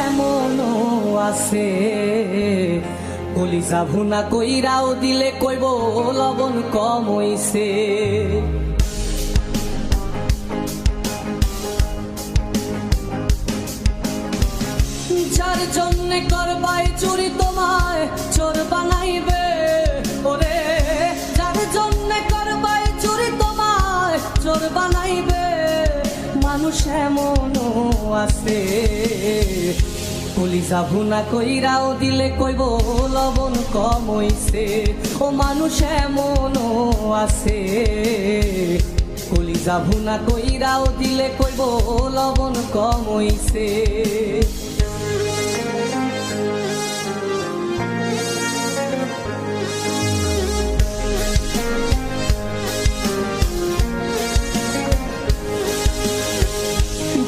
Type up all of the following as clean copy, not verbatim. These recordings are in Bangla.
এমনও আছে কলিজা ভুনা কইরাও দিলে কইব লবণ কম হইছে। যার জন্যে করবাই চুরি তোমায় চোর বানাইবে, ওরে যার জন্যে করবাই চুরি তোমায় চোর বানাইবে। মানুষ এমনও আছে কলিজা ভুনা কইরাও দিলে কইব লবণ কম হইছে। ও মানুষ এমনও আছে কলিজা ভুনা কইরাও দিলে কইব লবণ কম হইছে।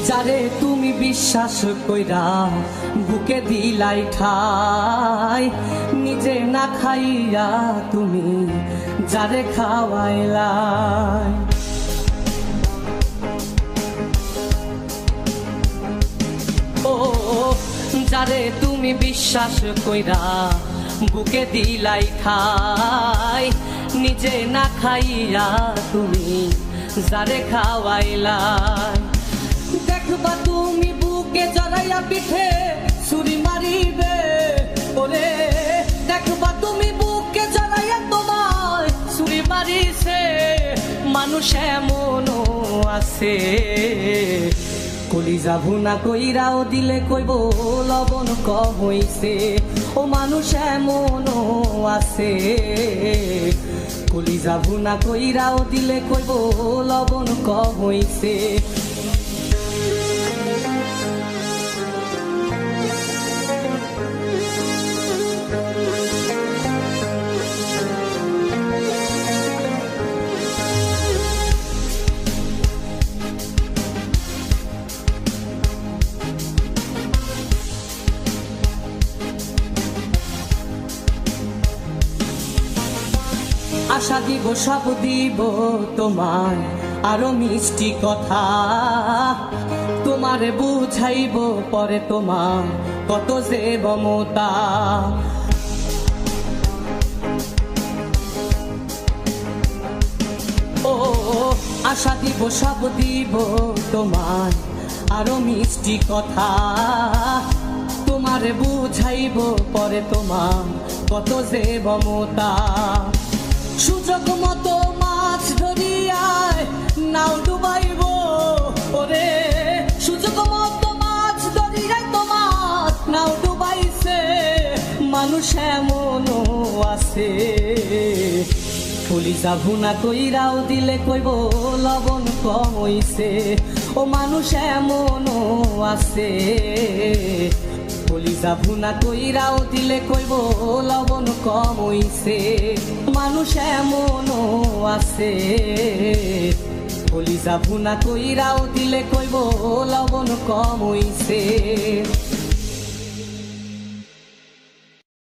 যারে তুমি বিশ্বাস কইরা বুকে দিলাই ঠাই, নিজে না খাইয়া তুমি যারে খাওয়াইলাই। ও যারে তুমি বিশ্বাস কইরা বুকে দিলাই ঠাই, নিজে না খাইয়া তুমি যারে খাওয়াইলাই। দেখবা তুমি বুকে জড়াইয়া পিঠে ছুরি মারিবে, ওরে দেখবা তুমি বুকে জড়াইয়া তোমায় ছুরি মারিছে। মানুষ এমনও আছে কলিজা ভুনা কইরাও দিলে কইব লবণ কম হইছে। ও মানুষ এমনও আছে কলিজা ভুনা কইরাও দিলে কইব লবণ কম হইছে। আশা দিব সব দিব তোমায় আরো মিষ্টি কথা, তোমারে বুঝাইব পরে তোমার কত যে মমতা। ও আশা দিব সব দিব তোমায় আরো মিষ্টি কথা, তোমারে বুঝাইব পরে তোমার কত যে মমতা। সুযোগ মতো মাছ ধরিয়ায় নাও ডুবাইব, ওরে সুযোগ মতো মাছ ধরিয়ায় তোমার নাও ডুবাইছে। মানুষ এমনও আছে কলিজা ভুনা কইরাও দিলে কইব লবণ কম হইছে। ও মানুষ এমনও আছে কলিজা ভুনা কইরাও দিলে কইব লবণ কম হইছে। মানুষ এমনও আছে কলিজা ভুনা কইরাও দিলে কইব লবণ কম হইছে।